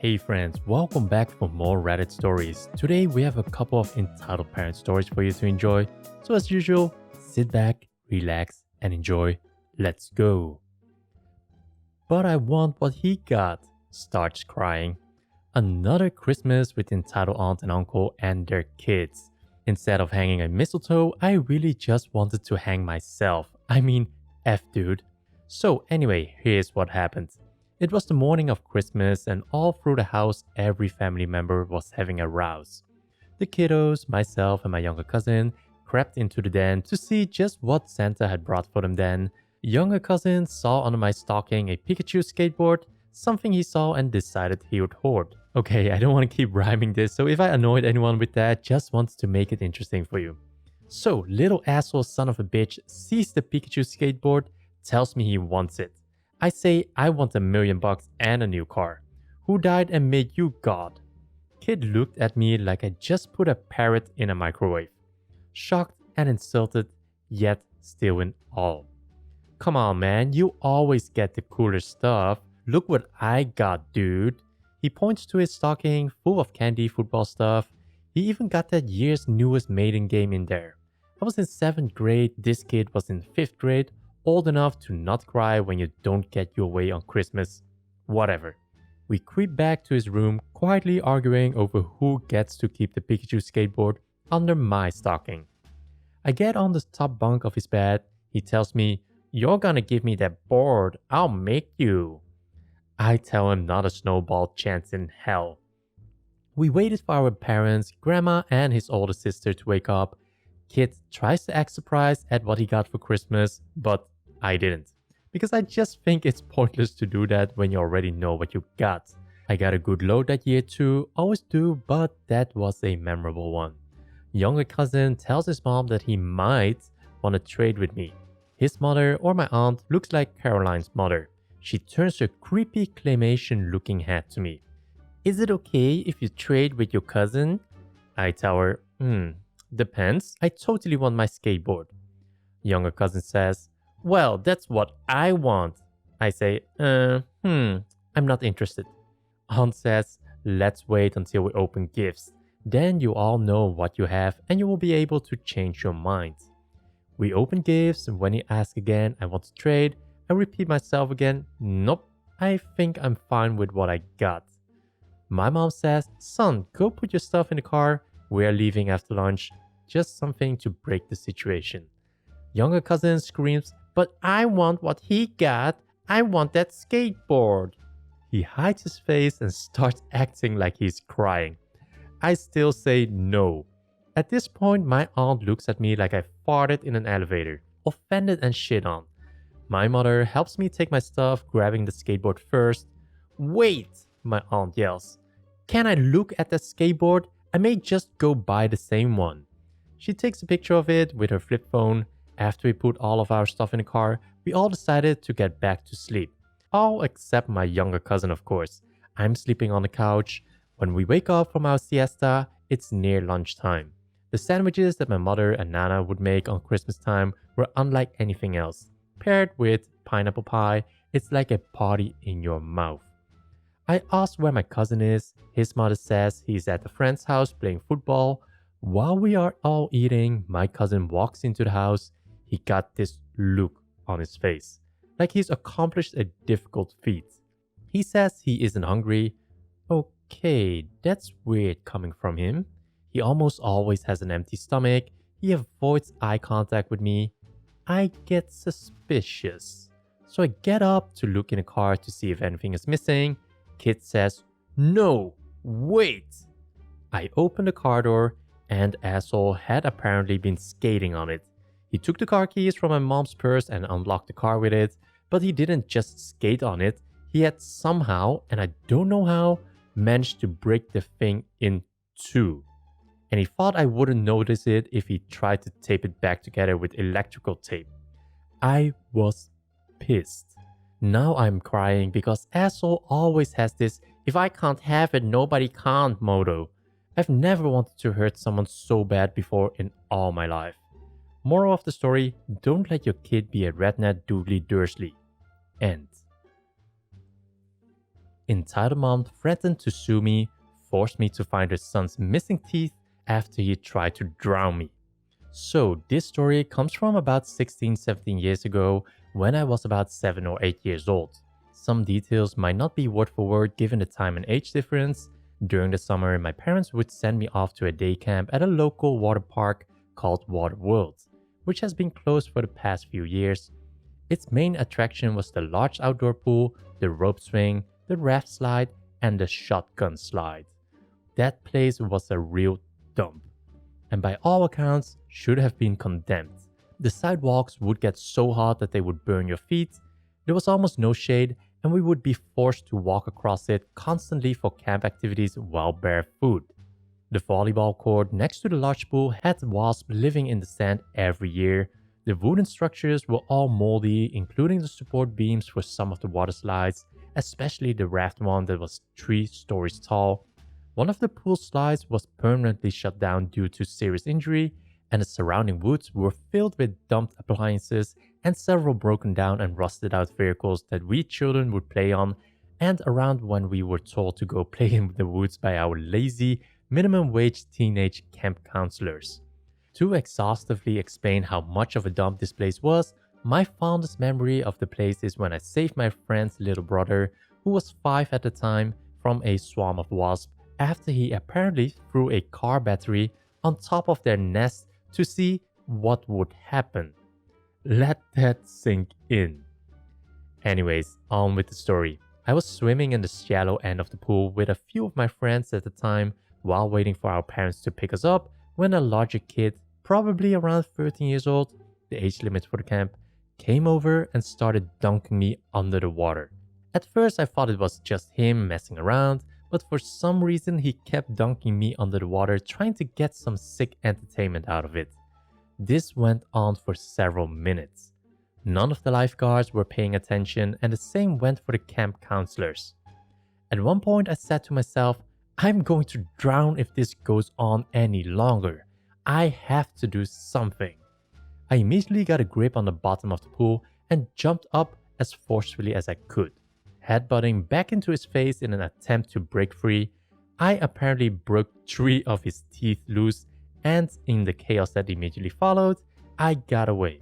Hey friends, welcome back for more Reddit stories. Today we have a couple of entitled parent stories for you to enjoy. So as usual, sit back, relax, and enjoy. Let's go. But I want what he got, starts crying. Another Christmas with entitled aunt and uncle and their kids. Instead of hanging a mistletoe, I really just wanted to hang myself. I mean, F dude. So anyway, here's what happened. It was the morning of Christmas, and all through the house, every family member was having a rouse. The kiddos, myself, and my younger cousin crept into the den to see just what Santa had brought for them then. Younger cousin saw under my stocking a Pikachu skateboard, something he saw and decided he would hoard. Okay, I don't want to keep rhyming this, so if I annoyed anyone with that, just wanted to make it interesting for you. So, little asshole son of a bitch sees the Pikachu skateboard, tells me he wants it. I say I want $1 million and a new car. Who died and made you God? Kid looked at me like I just put a parrot in a microwave. Shocked and insulted, yet still in awe. Come on man, you always get the cooler stuff. Look what I got, dude. He points to his stocking full of candy football stuff. He even got that year's newest maiden game in there. I was in 7th grade, this kid was in 5th grade. Old enough to not cry when you don't get your way on Christmas. Whatever. We creep back to his room, quietly arguing over who gets to keep the Pikachu skateboard under my stocking. I get on the top bunk of his bed. He tells me, "You're gonna give me that board, I'll make you." I tell him not a snowball chance in hell. We waited for our parents, grandma, and his older sister to wake up. Kid tries to act surprised at what he got for Christmas, but I didn't. Because I just think it's pointless to do that when you already know what you got. I got a good load that year too, always do, but that was a memorable one. Younger cousin tells his mom that he might want to trade with me. His mother or my aunt looks like Caroline's mother. She turns her creepy claymation looking head to me. "Is it okay if you trade with your cousin?" I tell her, depends. I totally want my skateboard. Younger cousin says, "Well, that's what I want." I say, I'm not interested. Aunt says, "Let's wait until we open gifts. Then you all know what you have and you will be able to change your mind." We open gifts, and when he asks again, I want to trade. I repeat myself again, nope, I think I'm fine with what I got. My mom says, "Son, go put your stuff in the car. We're leaving after lunch." Just something to break the situation. Younger cousin screams, "But I want what he got. I want that skateboard." He hides his face and starts acting like he's crying. I still say no. At this point, my aunt looks at me like I farted in an elevator, offended and shit on. My mother helps me take my stuff, grabbing the skateboard first. "Wait," my aunt yells. "Can I look at the skateboard? I may just go buy the same one." She takes a picture of it with her flip phone. After we put all of our stuff in the car, we all decided to get back to sleep. All except my younger cousin, of course. I'm sleeping on the couch. When we wake up from our siesta, it's near lunchtime. The sandwiches that my mother and Nana would make on Christmas time were unlike anything else. Paired with pineapple pie, it's like a party in your mouth. I ask where my cousin is. His mother says he's at a friend's house playing football. While we are all eating, my cousin walks into the house. He got this look on his face, like he's accomplished a difficult feat. He says he isn't hungry. Okay, that's weird coming from him. He almost always has an empty stomach. He avoids eye contact with me. I get suspicious. So I get up to look in the car to see if anything is missing. Kid says, "No, wait." I open the car door and asshole had apparently been skating on it. He took the car keys from my mom's purse and unlocked the car with it, but he didn't just skate on it. He had somehow, and I don't know how, managed to break the thing in two. And he thought I wouldn't notice it if he tried to tape it back together with electrical tape. I was pissed. Now I'm crying because asshole always has this "if I can't have it, nobody can't" motto. I've never wanted to hurt someone so bad before in all my life. Moral of the story, don't let your kid be a redneck doodly Dursley. End. entitled mom threatened to sue me, forced me to find her son's missing teeth after he tried to drown me. So this story comes from about 16-17 years ago when I was about 7 or 8 years old. Some details might not be word for word given the time and age difference. During the summer, my parents would send me off to a day camp at a local water park called Water World, which has been closed for the past few years. Its main attraction was the large outdoor pool, the rope swing, the raft slide, and the shotgun slide. That place was a real dump, and by all accounts, should have been condemned. The sidewalks would get so hot that they would burn your feet. There was almost no shade, and we would be forced to walk across it constantly for camp activities while barefoot. The volleyball court next to the large pool had wasps living in the sand every year. The wooden structures were all moldy, including the support beams for some of the water slides, especially the raft one that was 3 stories tall. One of the pool slides was permanently shut down due to serious injury, and the surrounding woods were filled with dumped appliances and several broken down and rusted out vehicles that we children would play on and around when we were told to go play in the woods by our lazy, minimum wage teenage camp counselors. To exhaustively explain how much of a dump this place was, my fondest memory of the place is when I saved my friend's little brother, who was 5 at the time, from a swarm of wasps after he apparently threw a car battery on top of their nest to see what would happen. Let that sink in. Anyways, on with the story. I was swimming in the shallow end of the pool with a few of my friends at the time while waiting for our parents to pick us up when a larger kid, probably around 13 years old, the age limit for the camp, came over and started dunking me under the water. At first I thought it was just him messing around, but for some reason he kept dunking me under the water trying to get some sick entertainment out of it. This went on for several minutes. None of the lifeguards were paying attention, and the same went for the camp counselors. At one point I said to myself, I'm going to drown if this goes on any longer. I have to do something. I immediately got a grip on the bottom of the pool and jumped up as forcefully as I could. Headbutting back into his face in an attempt to break free, I apparently broke 3 of his teeth loose, and in the chaos that immediately followed, I got away.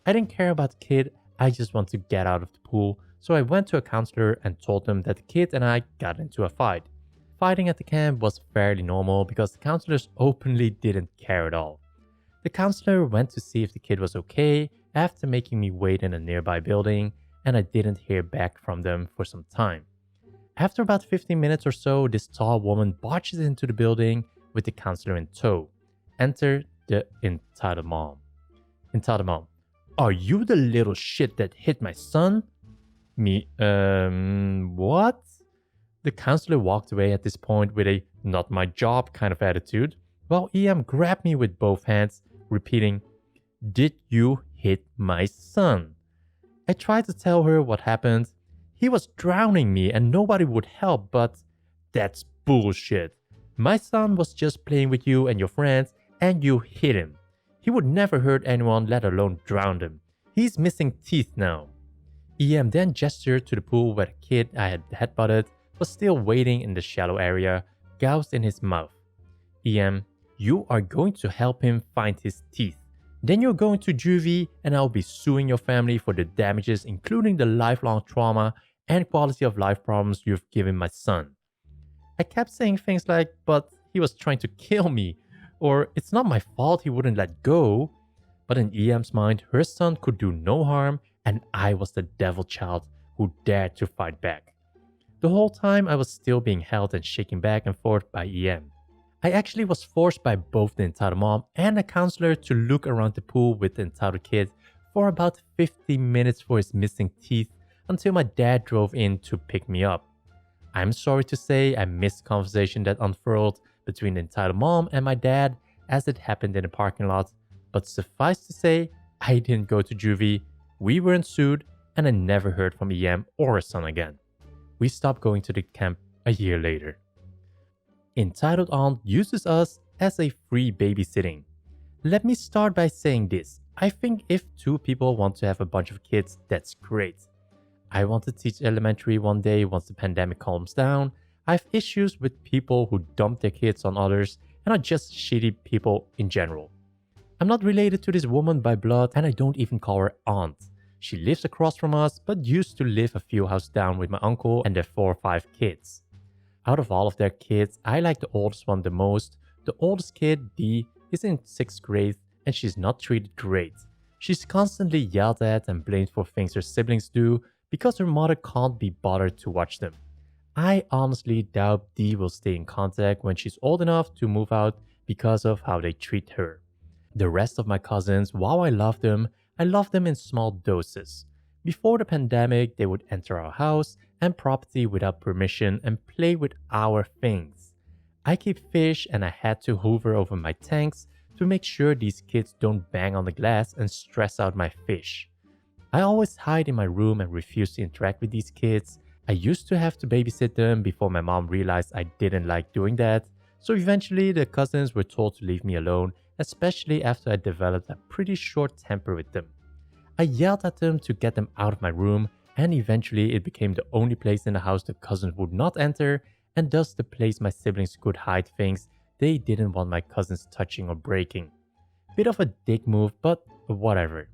I didn't care about the kid, I just wanted to get out of the pool, so I went to a counselor and told them that the kid and I got into a fight. Fighting at the camp was fairly normal because the counselors openly didn't care at all. The counselor went to see if the kid was okay after making me wait in a nearby building, and I didn't hear back from them for some time. After about 15 minutes or so, this tall woman barges into the building with the counselor in tow. Enter the entitled mom. Entitled mom: are you the little shit that hit my son? Me, what? The counselor walked away at this point with a not my job kind of attitude, while EM grabbed me with both hands, repeating, did you hit my son? I tried to tell her what happened. He was drowning me and nobody would help, but that's bullshit. My son was just playing with you and your friends and you hit him. He would never hurt anyone, let alone drown them. He's missing teeth now. EM then gestured to the pool where the kid I had headbutted was still waiting in the shallow area, gouged in his mouth. EM, you are going to help him find his teeth. Then you're going to juvie and I'll be suing your family for the damages, including the lifelong trauma and quality of life problems you've given my son. I kept saying things like, but he was trying to kill me, or it's not my fault he wouldn't let go. But in EM's mind, her son could do no harm and I was the devil child who dared to fight back. The whole time I was still being held and shaken back and forth by EM. I actually was forced by both the entitled mom and the counselor to look around the pool with the entitled kid for about 50 minutes for his missing teeth until my dad drove in to pick me up. I'm sorry to say I missed the conversation that unfurled between the entitled mom and my dad as it happened in the parking lot, but suffice to say, I didn't go to juvie, we weren't sued, and I never heard from EM or her son again. We stopped going to the camp a year later. Entitled aunt uses us as a free babysitting. Let me start by saying this. I think if 2 people want to have a bunch of kids, that's great. I want to teach elementary one day once the pandemic calms down. I have issues with people who dump their kids on others and are just shitty people in general. I'm not related to this woman by blood and I don't even call her aunt. She lives across from us but used to live a few houses down with my uncle and their 4 or 5 kids. Out of all of their kids, I like the oldest one the most. The oldest kid, Dee, is in 6th grade and she's not treated great. She's constantly yelled at and blamed for things her siblings do because her mother can't be bothered to watch them. I honestly doubt Dee will stay in contact when she's old enough to move out because of how they treat her. The rest of my cousins, while I love them in small doses. Before the pandemic, they would enter our house and property without permission and play with our things. I keep fish and I had to hoover over my tanks to make sure these kids don't bang on the glass and stress out my fish. I always hide in my room and refuse to interact with these kids. I used to have to babysit them before my mom realized I didn't like doing that, so eventually the cousins were told to leave me alone, especially after I developed a pretty short temper with them. I yelled at them to get them out of my room, and eventually it became the only place in the house the cousins would not enter, and thus the place my siblings could hide things they didn't want my cousins touching or breaking. Bit of a dick move, but whatever.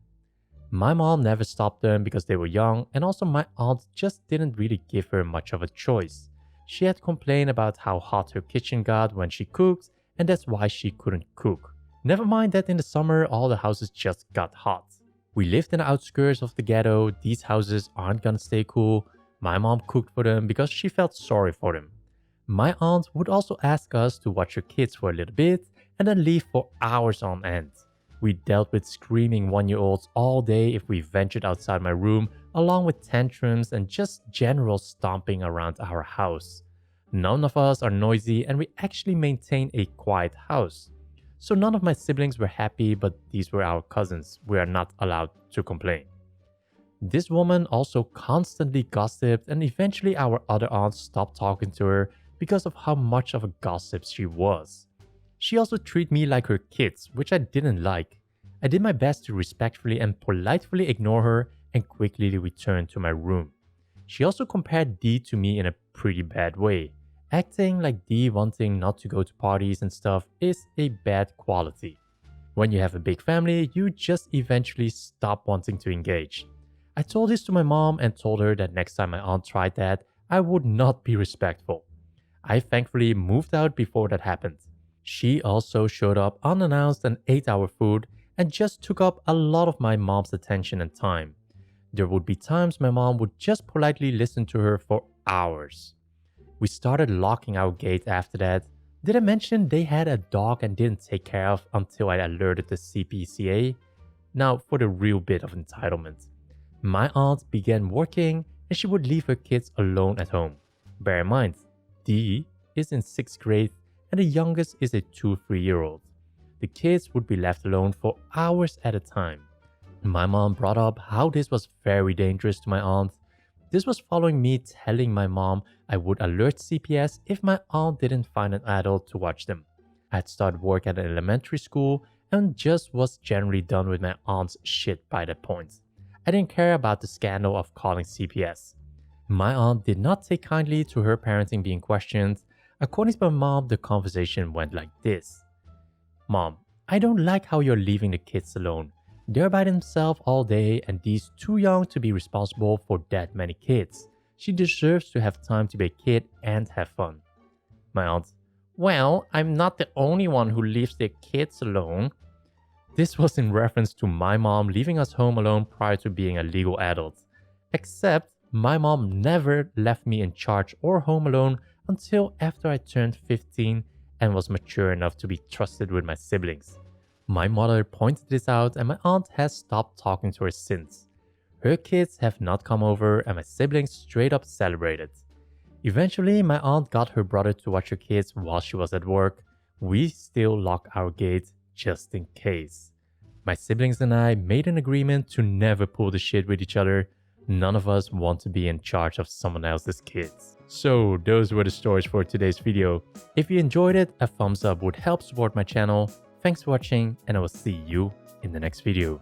My mom never stopped them because they were young, and also my aunt just didn't really give her much of a choice. She had complained about how hot her kitchen got when she cooked, and that's why she couldn't cook. Never mind that in the summer all the houses just got hot. We lived in the outskirts of the ghetto. These houses aren't gonna stay cool. My mom cooked for them because she felt sorry for them. My aunt would also ask us to watch her kids for a little bit and then leave for hours on end. We dealt with screaming 1-year-olds all day if we ventured outside my room, along with tantrums and just general stomping around our house. None of us are noisy and we actually maintain a quiet house. So none of my siblings were happy, but these were our cousins. We are not allowed to complain. This woman also constantly gossiped, and eventually our other aunts stopped talking to her because of how much of a gossip she was. She also treated me like her kids, which I didn't like. I did my best to respectfully and politely ignore her and quickly return to my room. She also compared Dee to me in a pretty bad way. Acting like Dee wanting not to go to parties and stuff is a bad quality. When you have a big family, you just eventually stop wanting to engage. I told this to my mom and told her that next time my aunt tried that, I would not be respectful. I thankfully moved out before that happened. She also showed up unannounced and ate our food and just took up a lot of my mom's attention and time. There would be times my mom would just politely listen to her for hours. We started locking our gate after that. Did I mention they had a dog and didn't take care of until I alerted the CPCA? Now for the real bit of entitlement. My aunt began working and she would leave her kids alone at home. Bear in mind, Dee is in 6th grade and the youngest is a 2-3-year-old. The kids would be left alone for hours at a time. My mom brought up how this was very dangerous to my aunt. This was following me telling my mom I would alert CPS if my aunt didn't find an adult to watch them. I had started work at an elementary school and just was generally done with my aunt's shit by that point. I didn't care about the scandal of calling CPS. My aunt did not take kindly to her parenting being questioned. According to my mom, the conversation went like this. Mom, I don't like how you're leaving the kids alone. They're by themselves all day and Dee's too young to be responsible for that many kids. She deserves to have time to be a kid and have fun. My aunt, well, I'm not the only one who leaves their kids alone. This was in reference to my mom leaving us home alone prior to being a legal adult. Except my mom never left me in charge or home alone until after I turned 15 and was mature enough to be trusted with my siblings. My mother pointed this out and my aunt has stopped talking to her since. Her kids have not come over and my siblings straight up celebrated. Eventually, my aunt got her brother to watch her kids while she was at work. We still lock our gate just in case. My siblings and I made an agreement to never pull the shit with each other. None of us want to be in charge of someone else's kids. So those were the stories for today's video. If you enjoyed it, a thumbs up would help support my channel. Thanks for watching and I will see you in the next video.